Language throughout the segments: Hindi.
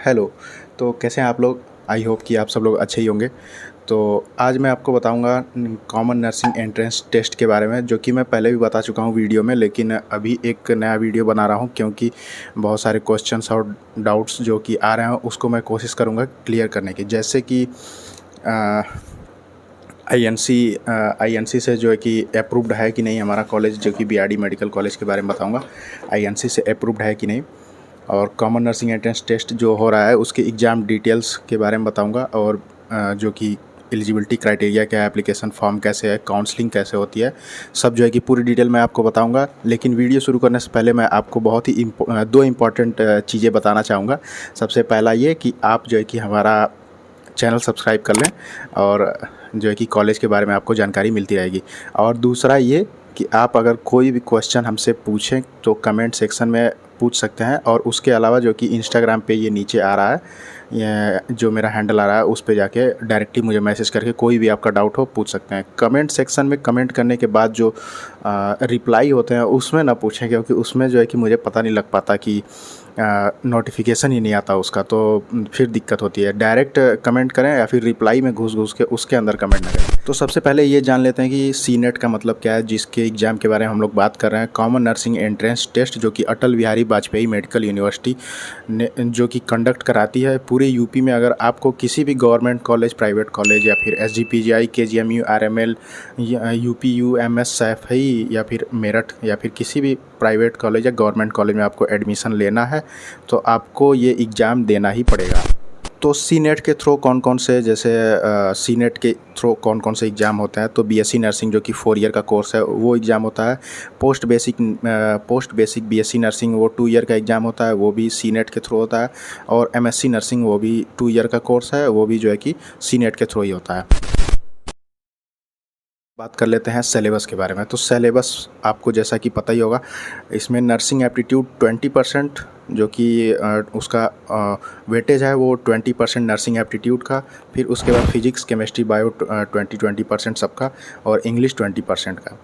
हेलो। तो कैसे हैं आप लोग? आई होप कि आप सब लोग अच्छे ही होंगे। तो आज मैं आपको बताऊंगा कॉमन नर्सिंग एंट्रेंस टेस्ट के बारे में, जो कि मैं पहले भी बता चुका हूं वीडियो में, लेकिन अभी एक नया वीडियो बना रहा हूं क्योंकि बहुत सारे क्वेश्चंस और डाउट्स जो कि आ रहे हैं उसको मैं कोशिश करूंगा क्लियर करने की। जैसे कि आईएनसी से जो है कि अप्रूव्ड है कि नहीं हमारा कॉलेज, जो कि बीआरडी मेडिकल कॉलेज के बारे में बताऊँगा। आईएनसी से अप्रूव्ड है कि नहीं, और कॉमन नर्सिंग एंट्रेंस टेस्ट जो हो रहा है उसके एग्ज़ाम डिटेल्स के बारे में बताऊंगा, और जो कि एलिजिबिलिटी क्राइटेरिया क्या है, एप्लीकेशन फॉर्म कैसे है, काउंसलिंग कैसे होती है, सब जो है कि पूरी डिटेल मैं आपको बताऊंगा। लेकिन वीडियो शुरू करने से पहले मैं आपको बहुत ही दो इम्पॉर्टेंट चीज़ें बताना चाहूँगा। सबसे पहला ये कि आप जो है कि हमारा चैनल सब्सक्राइब कर लें, और जो है कि कॉलेज के बारे में आपको जानकारी मिलती रहेगी। और दूसरा ये कि आप अगर कोई भी क्वेश्चन हमसे पूछें तो कमेंट सेक्शन में पूछ सकते हैं, और उसके अलावा जो कि इंस्टाग्राम पे ये नीचे आ रहा है, ये जो मेरा हैंडल आ रहा है, उस पे जाके डायरेक्टली मुझे मैसेज करके कोई भी आपका डाउट हो पूछ सकते हैं। कमेंट सेक्शन में कमेंट करने के बाद जो रिप्लाई होते हैं उसमें ना पूछें, क्योंकि उसमें जो है कि मुझे पता नहीं लग पाता कि नोटिफिकेशन ही नहीं आता उसका, तो फिर दिक्कत होती है। डायरेक्ट कमेंट करें या फिर रिप्लाई में घुस घुस के उसके अंदर कमेंट ना करें। तो सबसे पहले ये जान लेते हैं कि सी नेट का मतलब क्या है, जिसके एग्ज़ाम के बारे में हम लोग बात कर रहे हैं। कॉमन नर्सिंग एंट्रेंस टेस्ट, जो कि अटल बिहारी वाजपेयी मेडिकल यूनिवर्सिटी ने जो कि कंडक्ट कराती है पूरे यूपी में। अगर आपको किसी भी गवर्नमेंट कॉलेज, प्राइवेट कॉलेज, या फिर SGPGI, KGMU, RML, UPU, MS Saifai, या फिर मेरठ, या फिर किसी भी प्राइवेट कॉलेज या गवर्नमेंट कॉलेज में आपको एडमिशन लेना है तो आपको ये एग्ज़ाम देना ही पड़ेगा। तो सी नेट के थ्रू कौन कौन से, जैसे सी नेट के थ्रू कौन कौन से एग्ज़ाम होते हैं, तो बीएससी नर्सिंग जो कि 4 ईयर का कोर्स है वो एग्ज़ाम होता है। पोस्ट बेसिक बीएससी नर्सिंग वो 2 ईयर का एग्ज़ाम होता है, वो भी सी नेट के थ्रू होता है। और एमएससी नर्सिंग वो भी 2 ईयर का कोर्स है, वो भी जो है कि सी नेट के थ्रू ही होता है। बात कर लेते हैं सिलेबस के बारे में। तो सिलेबस आपको जैसा कि पता ही होगा, इसमें नर्सिंग एप्टीट्यूड 20%, जो कि उसका वेटेज है वो 20% नर्सिंग एप्टीट्यूड का। फिर उसके बाद फिजिक्स, केमिस्ट्री, बायो 20% सबका, और इंग्लिश 20% का।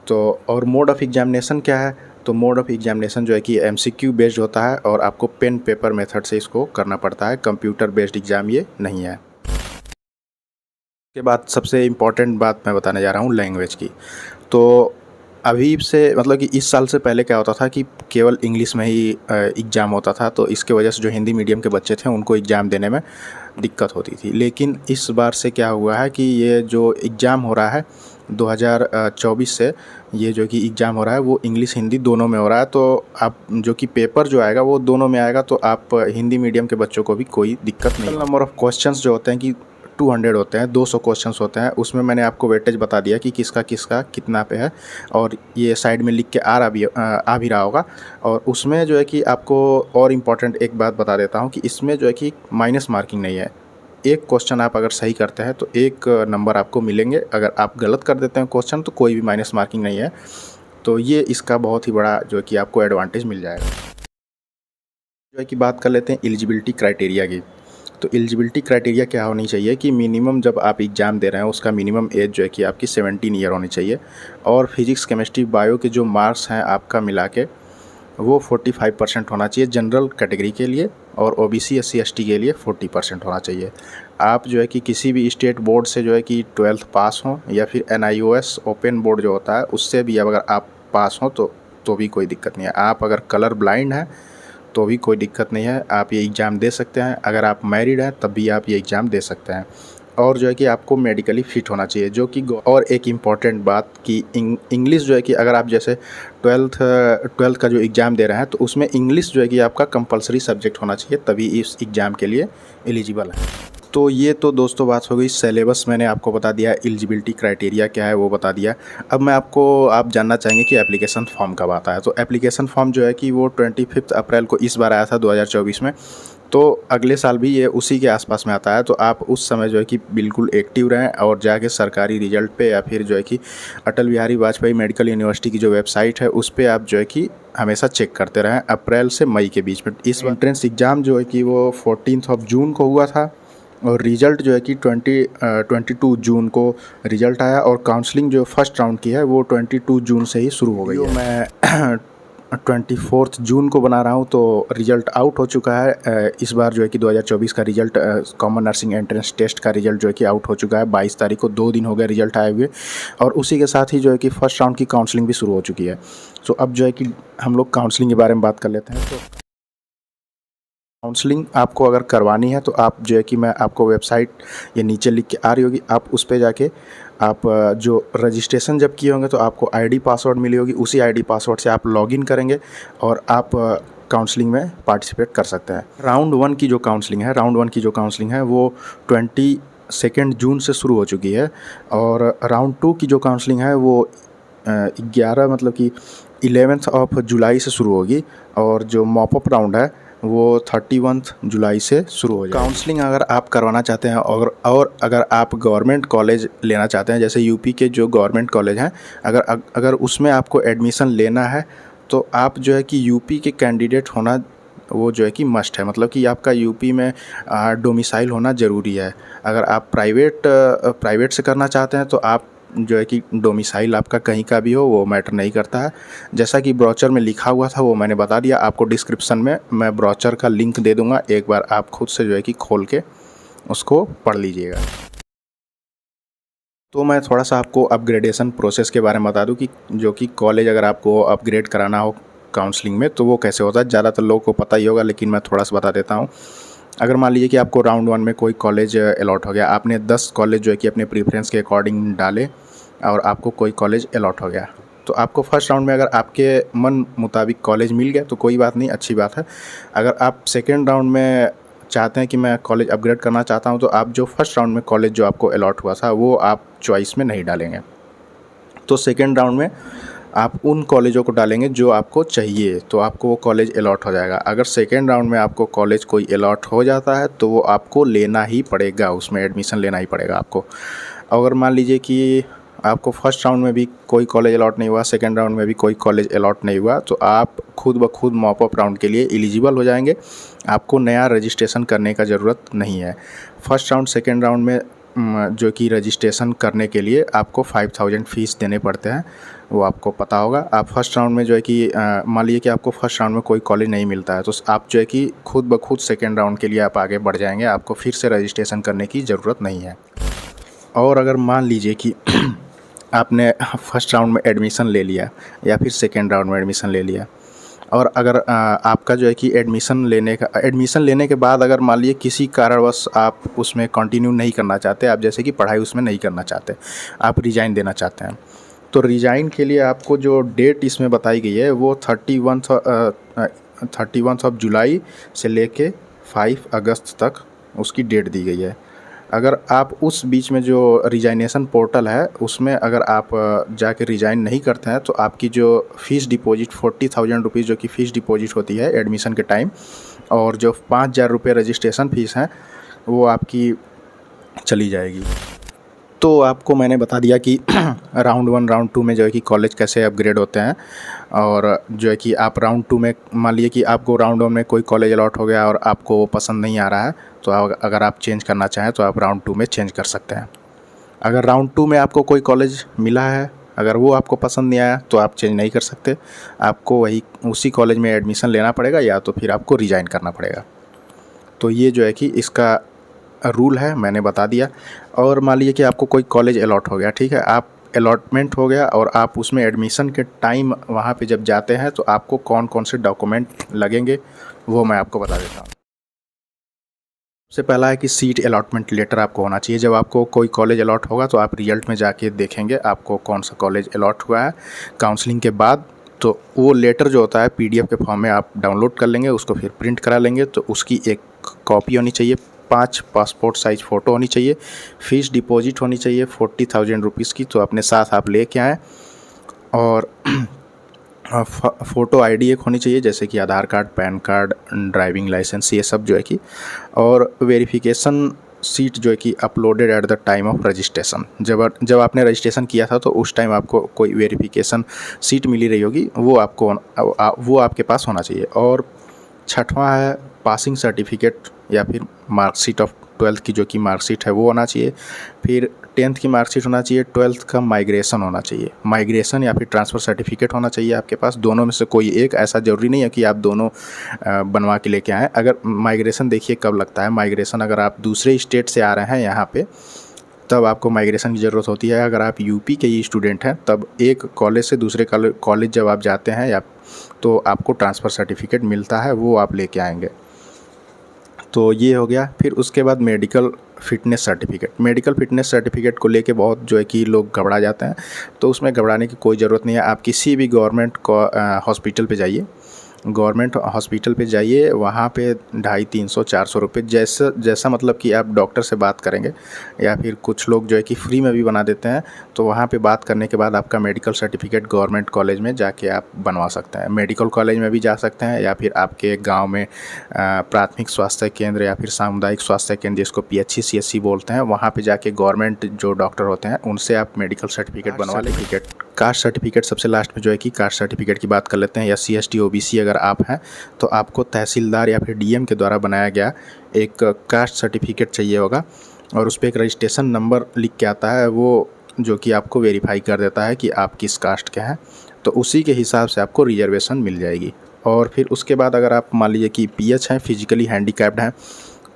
तो और मोड ऑफ़ एग्जामिनेशन क्या है, तो मोड ऑफ़ एग्जामिनेशन जो है कि एमसीक्यू बेस्ड होता है, और आपको पेन पेपर मेथड से इसको करना पड़ता है। कंप्यूटर बेस्ड एग्ज़ाम ये नहीं है। के बाद सबसे इम्पॉर्टेंट बात मैं बताने जा रहा हूँ लैंग्वेज की। तो अभी से मतलब कि इस साल से पहले क्या होता था कि केवल इंग्लिश में ही एग्ज़ाम होता था, तो इसके वजह से जो हिंदी मीडियम के बच्चे थे उनको एग्ज़ाम देने में दिक्कत होती थी। लेकिन इस बार से क्या हुआ है कि ये जो एग्ज़ाम हो रहा है 2024 से, ये जो कि एग्ज़ाम हो रहा है वो इंग्लिश हिंदी दोनों में हो रहा है। तो आप जो कि पेपर जो आएगा वो दोनों में आएगा, तो आप हिंदी मीडियम के बच्चों को भी कोई दिक्कत नहीं। नंबर ऑफ़ क्वेश्चंस जो होते हैं कि 200 होते हैं, 200 क्वेश्चंस होते हैं। उसमें मैंने आपको वेटेज बता दिया कि किसका किसका कितना पे है, और ये साइड में लिख के आ भी रहा होगा। और उसमें जो है कि आपको और इम्पॉर्टेंट एक बात बता देता हूँ कि इसमें जो है कि माइनस मार्किंग नहीं है। एक क्वेश्चन आप अगर सही करते हैं तो 1 नंबर आपको मिलेंगे, अगर आप गलत कर देते हैं क्वेश्चन तो कोई भी माइनस मार्किंग नहीं है। तो ये इसका बहुत ही बड़ा जो है कि आपको एडवांटेज मिल जाएगा। जो है कि बात कर लेते हैं एलिजिबिलिटी क्राइटेरिया की। तो एलिजिबिलिटी क्राइटेरिया क्या होनी चाहिए कि मिनिमम जब आप एग्ज़ाम दे रहे हैं उसका मिनिमम एज जो है कि आपकी 17 ईयर होनी चाहिए, और फिजिक्स, केमिस्ट्री, बायो के जो मार्क्स हैं आपका मिला के वो 45% होना चाहिए जनरल कैटेगरी के लिए, और ओबीसी, एससी, एसटी के लिए 40% होना चाहिए। आप जो है कि किसी भी स्टेट बोर्ड से जो है कि 12th पास हों, या फिर NIOS ओपन बोर्ड जो होता है उससे भी अगर आप पास हों तो भी कोई दिक्कत नहीं है। आप अगर कलर ब्लाइंड हैं तो भी कोई दिक्कत नहीं है, आप ये एग्ज़ाम दे सकते हैं। अगर आप मैरिड हैं तब भी आप ये एग्ज़ाम दे सकते हैं। और जो है कि आपको मेडिकली फ़िट होना चाहिए, जो कि और एक इम्पॉर्टेंट बात कि इंग्लिश जो है कि अगर आप जैसे 12th का जो एग्ज़ाम दे रहे हैं तो उसमें इंग्लिश जो है कि आपका कंपलसरी सब्जेक्ट होना चाहिए, तभी इस एग्ज़ाम के लिए एलिजिबल है। तो ये तो दोस्तों बात हो गई सिलेबस, मैंने आपको बता दिया। एलिजिबिलिटी क्राइटेरिया क्या है वो बता दिया। अब मैं आप जानना चाहेंगे कि एप्लीकेशन फॉर्म कब आता है। तो एप्लीकेशन फॉर्म जो है कि वो 25 अप्रैल को इस बार आया था 2024 में। तो अगले साल भी ये उसी के आसपास में आता है, तो आप उस समय जो है कि बिल्कुल एक्टिव रहें, और जाके सरकारी रिजल्ट पे या फिर जो है कि अटल बिहारी वाजपेयी मेडिकल यूनिवर्सिटी की जो वेबसाइट है उस पर आप जो है कि हमेशा चेक करते रहें अप्रैल से मई के बीच में। इस एंट्रेंस एग्ज़ाम जो है कि वो 14 जून को हुआ था, और रिज़ल्ट जो है कि 22 जून को रिज़ल्ट आया, और काउंसलिंग जो फर्स्ट राउंड की है वो 22 जून से ही शुरू हो गई है। मैं 24 जून को बना रहा हूँ, तो रिज़ल्ट आउट हो चुका है। इस बार जो है कि 2024 का result common nursing entrance test का रिज़ल्ट जो है कि आउट हो चुका है 22 तारीख को। 2 दिन हो गए रिज़ल्ट आए हुए, और उसी के साथ ही जो है कि फर्स्ट राउंड की काउंसलिंग भी शुरू हो चुकी है। तो अब जो है कि हम लोग काउंसलिंग के बारे में बात कर लेते हैं। तो काउंसलिंग आपको अगर करवानी है तो आप जो है कि मैं आपको वेबसाइट ये नीचे लिख के आ रही होगी, आप उस पे जाके आप जो रजिस्ट्रेशन जब किए होंगे तो आपको आईडी पासवर्ड मिली होगी, उसी आईडी पासवर्ड से आप लॉगिन करेंगे और आप काउंसलिंग में पार्टिसिपेट कर सकते हैं। राउंड 1 की जो काउंसलिंग है वो 22 जून से शुरू हो चुकी है, और राउंड 2 की जो काउंसलिंग है वो 11 मतलब कि 11 जुलाई से शुरू होगी, और जो मॉपअप राउंड है वो 31 जुलाई से शुरू हो जाएगा। काउंसलिंग अगर आप करवाना चाहते हैं और अगर आप गवर्नमेंट कॉलेज लेना चाहते हैं, जैसे यूपी के जो गवर्नमेंट कॉलेज हैं, अगर उसमें आपको एडमिशन लेना है तो आप जो है कि यूपी के कैंडिडेट होना वो जो है कि मस्ट है, मतलब कि आपका यूपी में डोमिसाइल होना ज़रूरी है। अगर आप प्राइवेट से करना चाहते हैं तो आप जो है कि डोमिसाइल आपका कहीं का भी हो वो मैटर नहीं करता है। जैसा कि ब्रोचर में लिखा हुआ था वो मैंने बता दिया आपको। डिस्क्रिप्शन में मैं ब्रोचर का लिंक दे दूंगा, एक बार आप खुद से जो है कि खोल के उसको पढ़ लीजिएगा। तो मैं थोड़ा सा आपको अपग्रेडेशन प्रोसेस के बारे में बता दूं कि जो कि कॉलेज अगर आपको अपग्रेड कराना हो काउंसलिंग में तो वो कैसे होता है। ज़्यादातर लोगों को पता ही होगा, लेकिन मैं थोड़ा सा बता देता हूँ। अगर मान लीजिए कि आपको राउंड 1 में कोई कॉलेज अलॉट हो गया, आपने 10 कॉलेज जो है कि अपने प्रीफरेंस के अकॉर्डिंग डाले और आपको कोई कॉलेज अलॉट हो गया, तो आपको फर्स्ट राउंड में अगर आपके मन मुताबिक कॉलेज मिल गया तो कोई बात नहीं, अच्छी बात है। अगर आप सेकेंड राउंड में चाहते हैं कि मैं कॉलेज अपग्रेड करना चाहता हूं, तो आप जो फर्स्ट राउंड में कॉलेज जो आपको अलॉट हुआ था वो आप चॉइस में नहीं डालेंगे, तो सेकेंड राउंड में आप उन कॉलेजों को डालेंगे जो आपको चाहिए, तो आपको वो कॉलेज अलॉट हो जाएगा। अगर सेकेंड राउंड में आपको कॉलेज कोई अलॉट हो जाता है तो वो आपको लेना ही पड़ेगा, उसमें एडमिशन लेना ही पड़ेगा आपको। अगर मान लीजिए कि आपको फर्स्ट राउंड में भी कोई कॉलेज अलॉट नहीं हुआ, सेकेंड राउंड में भी कोई कॉलेज अलॉट नहीं हुआ, तो आप खुद ब खुद मॉपअप राउंड के लिए एलिजिबल हो जाएंगे। आपको नया रजिस्ट्रेशन करने का ज़रूरत नहीं है। फर्स्ट राउंड सेकेंड राउंड में जो कि रजिस्ट्रेशन करने के लिए आपको 5000 फ़ीस देने पड़ते हैं, वो आपको पता होगा। आप फर्स्ट राउंड में जो है कि मान लीजिए कि आपको फर्स्ट राउंड में कोई कॉलेज नहीं मिलता है, तो आप जो है कि खुद ब खुद सेकेंड राउंड के लिए आप आगे बढ़ जाएंगे, आपको फिर से रजिस्ट्रेशन करने की ज़रूरत नहीं है। और अगर मान लीजिए कि आपने फर्स्ट राउंड में एडमिशन ले लिया या फिर सेकेंड राउंड में एडमिशन ले लिया, और अगर आपका जो है कि एडमिशन लेने के बाद अगर मान लीजिए किसी कारणवश आप उसमें कंटिन्यू नहीं करना चाहते, आप जैसे कि पढ़ाई उसमें नहीं करना चाहते, आप रिज़ाइन देना चाहते हैं, तो रिज़ाइन के लिए आपको जो डेट इसमें बताई गई है वो 31 जुलाई से लेके 5 अगस्त तक उसकी डेट दी गई है। अगर आप उस बीच में जो रिजाइनेशन पोर्टल है उसमें अगर आप जाके रिज़ाइन नहीं करते हैं तो आपकी जो फ़ीस डिपॉजिट 40,000 रुपीज़ जो कि फ़ीस डिपॉजिट होती है एडमिशन के टाइम, और जो 5,000 रुपये रजिस्ट्रेशन फ़ीस है वो आपकी चली जाएगी। तो आपको मैंने बता दिया कि राउंड 1 राउंड 2 में जो है कि कॉलेज कैसे अपग्रेड होते हैं, और जो है कि आप राउंड 2 में मान लीजिए कि आपको राउंड 1 में कोई कॉलेज अलॉट हो गया और आपको वो पसंद नहीं आ रहा है, तो अगर आप चेंज करना चाहें तो आप राउंड 2 में चेंज कर सकते हैं। अगर राउंड 2 में आपको कोई कॉलेज मिला है, अगर वो आपको पसंद नहीं आया तो आप चेंज नहीं कर सकते, आपको उसी कॉलेज में एडमिशन लेना पड़ेगा या तो फिर आपको रिज़ाइन करना पड़ेगा। तो ये जो है कि इसका रूल है, मैंने बता दिया। और मान लीजिए कि आपको कोई कॉलेज अलॉट हो गया, ठीक है, आप अलॉटमेंट हो गया और आप उसमें एडमिशन के टाइम वहाँ पे जब जाते हैं तो आपको कौन कौन से डॉक्यूमेंट लगेंगे वो मैं आपको बता देता हूँ। सबसे पहला है कि सीट अलॉटमेंट लेटर आपको होना चाहिए। जब आपको कोई कॉलेज अलॉट होगा तो आप रिजल्ट में जाके देखेंगे आपको कौन सा कॉलेज अलॉट हुआ है काउंसलिंग के बाद, तो वो लेटर जो होता है PDF के फॉर्म में आप डाउनलोड कर लेंगे, उसको फिर प्रिंट करा लेंगे, तो उसकी एक कॉपी होनी चाहिए, 5 पासपोर्ट साइज़ फ़ोटो होनी चाहिए, फ़ीस डिपॉजिट होनी चाहिए 40,000 रुपीज़ की, तो अपने साथ आप लेके आएँ, और फ़ोटो ID एक होनी चाहिए जैसे कि Aadhaar card, PAN card, driving licence, ये सब जो है कि, और वेरिफिकेशन सीट जो है कि uploaded at the time of registration. जब आपने रजिस्ट्रेशन किया था तो उस टाइम आपको कोई वेरिफिकेशन सीट मिली रही होगी, वो आपके पास होना चाहिए। और छठवां है पासिंग सर्टिफिकेट या फिर मार्कशीट ऑफ 12th की जो कि मार्कशीट है वो होना चाहिए, फिर 10th की मार्कशीट होना चाहिए, 12th का माइग्रेशन होना चाहिए, माइग्रेशन या फिर ट्रांसफ़र सर्टिफिकेट होना चाहिए आपके पास, दोनों में से कोई एक। ऐसा ज़रूरी नहीं है कि आप दोनों बनवा के लेके आएँ। अगर माइग्रेशन देखिए कब लगता है, माइग्रेशन अगर आप दूसरे स्टेट से आ रहे हैं यहाँ पे, तब आपको माइग्रेशन की ज़रूरत होती है। अगर आप यूपी के ही स्टूडेंट हैं, तब एक कॉलेज से दूसरे कॉलेज जब आप जाते हैं या तो आपको ट्रांसफ़र सर्टिफिकेट मिलता है, वो आप लेके आएंगे। तो ये हो गया। फिर उसके बाद medical fitness certificate. Medical fitness certificate को लेके बहुत जो है कि लोग घबरा जाते हैं, तो उसमें घबराने की कोई ज़रूरत नहीं है। आप किसी भी गवर्नमेंट हॉस्पिटल पे जाइए, गवर्नमेंट हॉस्पिटल पे जाइए, वहाँ पे 250-300-400 रुपये जैसा मतलब कि आप डॉक्टर से बात करेंगे, या फिर कुछ लोग जो है कि फ्री में भी बना देते हैं, तो वहाँ पे बात करने के बाद आपका मेडिकल सर्टिफिकेट गवर्नमेंट कॉलेज में जाके आप बनवा सकते हैं। मेडिकल कॉलेज में भी जा सकते हैं, या फिर आपके गांव में प्राथमिक स्वास्थ्य केंद्र या फिर सामुदायिक स्वास्थ्य केंद्र, जिसको पीएचसी सीएचसी बोलते हैं, वहाँ पे जाके गवर्नमेंट जो डॉक्टर होते हैं उनसे आप मेडिकल सर्टिफिकेट बनवा लीजिए। कास्ट सर्टिफिकेट सबसे लास्ट में जो है कि कास्ट सर्टिफिकेट की बात कर लेते हैं। या CST OBC अगर आप हैं, तो आपको तहसीलदार या फिर DM के द्वारा बनाया गया एक कास्ट सर्टिफिकेट चाहिए होगा, और उस पर एक रजिस्ट्रेशन नंबर लिख के आता है, वो जो कि आपको वेरीफाई कर देता है कि आप किस कास्ट के हैं। तो उसी के हिसाब से आपको रिजर्वेशन मिल जाएगी। और फिर उसके बाद अगर आप मान लीजिए कि PH हैं, फिजिकली हैंडीकैप्ड हैं,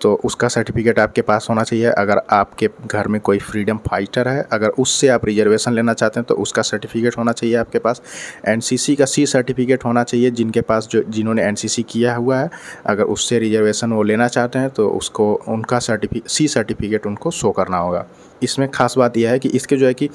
तो उसका सर्टिफिकेट आपके पास होना चाहिए। अगर आपके घर में कोई फ्रीडम फाइटर है, अगर उससे आप रिजर्वेशन लेना चाहते हैं, तो उसका सर्टिफिकेट होना चाहिए आपके पास। NCC का C सर्टिफिकेट होना चाहिए, जिनके पास जिन्होंने NCC किया हुआ है, अगर उससे रिजर्वेशन वो लेना चाहते हैं तो उसको उनका C सर्टिफिकेट उनको शो करना होगा। इसमें ख़ास बात यह है कि इसके जो है कि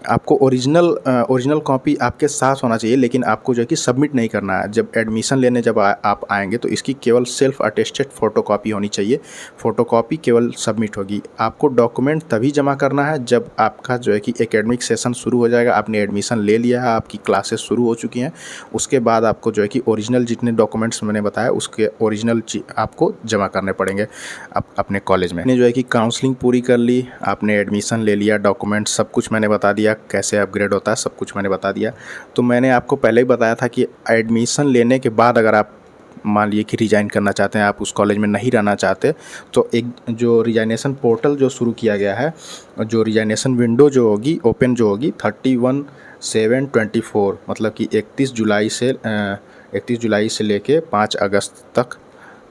आपको ओरिजिनल कॉपी आपके साथ होना चाहिए, लेकिन आपको जो है कि सबमिट नहीं करना है। जब एडमिशन लेने आप आएंगे, तो इसकी केवल सेल्फ अटेस्टेड फ़ोटोकॉपी होनी चाहिए, फ़ोटोकॉपी केवल सबमिट होगी। आपको डॉक्यूमेंट तभी जमा करना है जब आपका जो है कि एकेडमिक सेशन शुरू हो जाएगा, आपने एडमिशन ले लिया है, आपकी क्लासेस शुरू हो चुकी हैं, उसके बाद आपको जो है कि ओरिजिनल जितने डॉक्यूमेंट्स मैंने बताया उसके ओरिजिनल आपको जमा करने पड़ेंगे अपने कॉलेज में। जो है कि काउंसलिंग पूरी कर ली, आपने एडमिशन ले लिया, डॉक्यूमेंट सब कुछ मैंने बता दिया, कैसे अपग्रेड होता है सब कुछ मैंने बता दिया। तो मैंने आपको पहले ही बताया था कि एडमिशन लेने के बाद अगर आप मान लीजिए कि रिज़ाइन करना चाहते हैं, आप उस कॉलेज में नहीं रहना चाहते, तो एक जो रिज़ाइनेशन पोर्टल जो शुरू किया गया है, जो रिज़ाइनेशन विंडो जो होगी ओपन जो होगी 31/7/24, मतलब कि 31 जुलाई से लेके 5 अगस्त तक,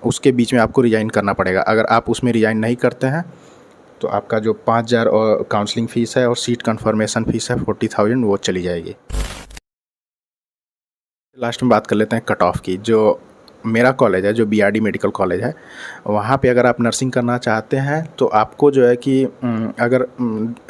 उसके बीच में आपको रिज़ाइन करना पड़ेगा। अगर आप उसमें रिज़ाइन नहीं करते हैं, तो आपका जो 5,000 और काउंसलिंग फ़ीस है और सीट कन्फर्मेशन फ़ीस है 40,000, वो चली जाएगी। लास्ट में बात कर लेते हैं कट ऑफ की। जो मेरा कॉलेज है, जो BRD मेडिकल कॉलेज है, वहाँ पे अगर आप नर्सिंग करना चाहते हैं, तो आपको जो है कि अगर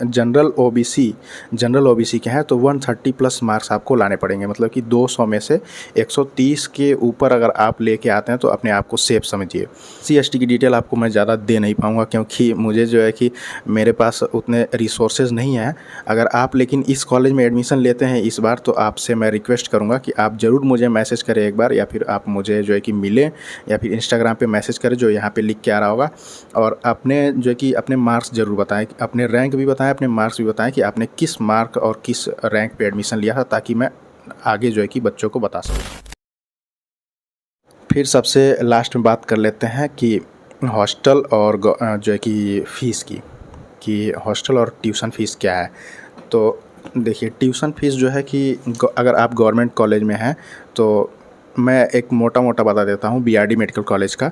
जनरल OBC के हैं, तो 130 प्लस मार्क्स आपको लाने पड़ेंगे। मतलब कि 200 में से 130 के ऊपर अगर आप लेके आते हैं, तो अपने आप को सेफ समझिए। CST की डिटेल आपको मैं ज़्यादा दे नहीं पाऊँगा, क्योंकि मुझे जो है कि मेरे पास उतने रिसोर्सेज नहीं हैं। अगर आप लेकिन इस कॉलेज में एडमिशन लेते हैं इस बार, तो आपसे मैं रिक्वेस्ट करूँगा कि आप ज़रूर मुझे मैसेज करें एक बार, या फिर आप मुझे जो है कि मिलें, या फिर इंस्टाग्राम पे मैसेज करें, जो यहाँ पे लिख के आ रहा होगा। और अपने जो है कि अपने मार्क्स ज़रूर बताएं, अपने रैंक भी बताएं, अपने मार्क्स भी बताएं कि आपने किस मार्क और किस रैंक पे एडमिशन लिया था, ताकि मैं आगे जो है कि बच्चों को बता सकूँ। फिर सबसे लास्ट में बात कर लेते हैं कि हॉस्टल और जो है कि फ़ीस की, कि हॉस्टल और ट्यूशन फ़ीस क्या है। तो देखिए, ट्यूशन फ़ीस जो है कि अगर आप गवर्नमेंट कॉलेज में हैं, तो मैं एक मोटा बता देता हूँ BRD मेडिकल कॉलेज का।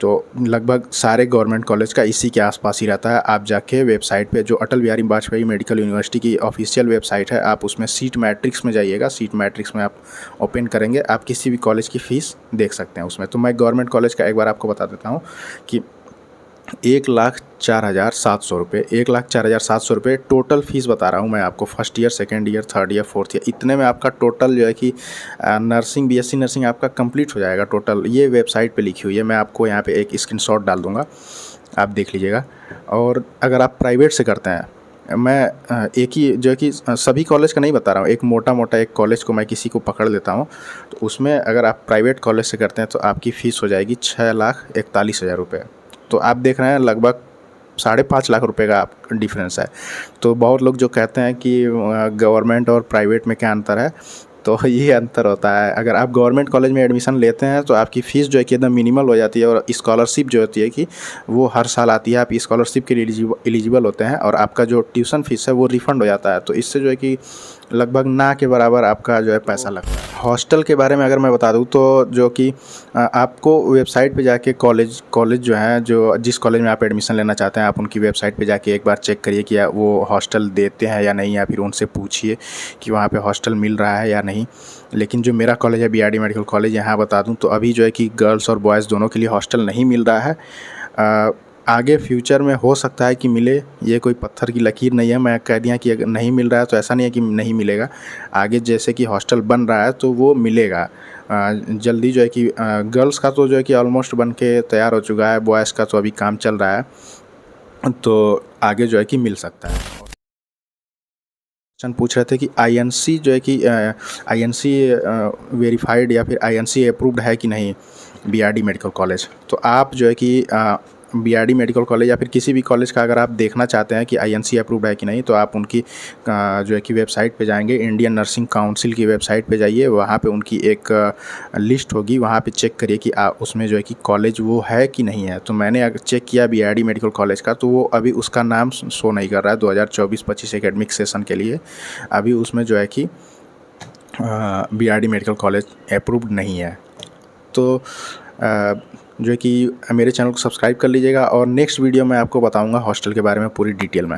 तो लगभग सारे गवर्नमेंट कॉलेज का इसी के आसपास ही रहता है। आप जाके वेबसाइट पे, जो अटल बिहारी वाजपेयी मेडिकल यूनिवर्सिटी की ऑफिशियल वेबसाइट है, आप उसमें सीट मैट्रिक्स में जाइएगा। सीट मैट्रिक्स में आप ओपन करेंगे, आप किसी भी कॉलेज की फ़ीस देख सकते हैं उसमें। तो मैं गवर्नमेंट कॉलेज का एक बार आपको बता देता हूँ कि 1,04,700 रुपये, 1,04,700 रुपये टोटल फ़ीस बता रहा हूँ मैं आपको। First year, second year, third year, fourth year, इतने में आपका टोटल जो है कि नर्सिंग BSc नर्सिंग आपका कंप्लीट हो जाएगा टोटल। ये वेबसाइट पे लिखी हुई है, मैं आपको यहाँ पे एक स्क्रीनशॉट डाल दूँगा, आप देख लीजिएगा। और अगर आप प्राइवेट से करते हैं, मैं एक ही जो है कि सभी कॉलेज का नहीं बता रहा हूँ, एक मोटा एक कॉलेज को मैं किसी को पकड़ लेता हूँ। तो उसमें अगर आप प्राइवेट कॉलेज से करते हैं, तो आपकी फ़ीस हो जाएगी 6,41,000 रुपये। तो आप देख रहे हैं लगभग 5.5 लाख रुपए का डिफरेंस है। तो बहुत लोग जो कहते हैं कि गवर्नमेंट और प्राइवेट में क्या अंतर है, तो ये अंतर होता है। अगर आप गवर्नमेंट कॉलेज में एडमिशन लेते हैं तो आपकी फ़ीस जो है कि एकदम मिनिमल हो जाती है, और स्कॉलरशिप जो होती है कि वो हर साल आती है, आप स्कॉलरशिप के लिए एलिजिबल होते हैं, और आपका जो ट्यूशन फ़ीस है वो रिफ़ंड हो जाता है। तो इससे जो है कि लगभग ना के बराबर आपका जो है पैसा लगता है। हॉस्टल के बारे में अगर मैं बता दूं तो जो कि आपको वेबसाइट पे जाके कॉलेज जो है, जो जिस कॉलेज में आप एडमिशन लेना चाहते हैं, आप उनकी वेबसाइट पे जाके एक बार चेक करिए कि वो हॉस्टल देते हैं या नहीं, या फिर उनसे पूछिए कि वहाँ पे हॉस्टल मिल रहा है या नहीं। लेकिन जो मेरा कॉलेज है बीआरडी मेडिकल कॉलेज, यहाँ बता दूँ तो अभी जो है कि गर्ल्स और बॉयज़ दोनों के लिए हॉस्टल नहीं मिल रहा है। आगे फ्यूचर में हो सकता है कि मिले, ये कोई पत्थर की लकीर नहीं है। मैं कह दिया कि अगर नहीं मिल रहा है तो ऐसा नहीं है कि नहीं मिलेगा। आगे जैसे कि हॉस्टल बन रहा है तो वो मिलेगा जल्दी। जो है कि गर्ल्स का तो जो है कि ऑलमोस्ट बन के तैयार हो चुका है, बॉयज़ का तो अभी काम चल रहा है, तो आगे जो है कि मिल सकता है। क्वेश्चन पूछ रहे थे कि आईएनसी जो है कि आईएनसी वेरीफाइड या फिर आईएनसी अप्रूव्ड है कि नहीं बीआरडी मेडिकल कॉलेज। तो आप जो है कि बीआरडी मेडिकल कॉलेज या फिर किसी भी कॉलेज का अगर आप देखना चाहते हैं कि आईएनसी अप्रूव्ड है कि नहीं, तो आप उनकी जो है कि वेबसाइट पे जाएंगे, इंडियन नर्सिंग काउंसिल की वेबसाइट पे जाइए, वहाँ पे उनकी एक लिस्ट होगी, वहाँ पे चेक करिए कि उसमें जो है कि कॉलेज वो है कि नहीं है। तो मैंने अगर चेक किया बीआरडी मेडिकल कॉलेज का, तो वो अभी उसका नाम शो नहीं कर रहा है 2024-25 एकेडमिक सेशन के लिए। अभी उसमें जो है कि बीआरडी मेडिकल कॉलेज अप्रूव्ड नहीं है। तो जो है कि मेरे चैनल को सब्सक्राइब कर लीजिएगा, और नेक्स्ट वीडियो में आपको बताऊंगा हॉस्टल के बारे में पूरी डिटेल में।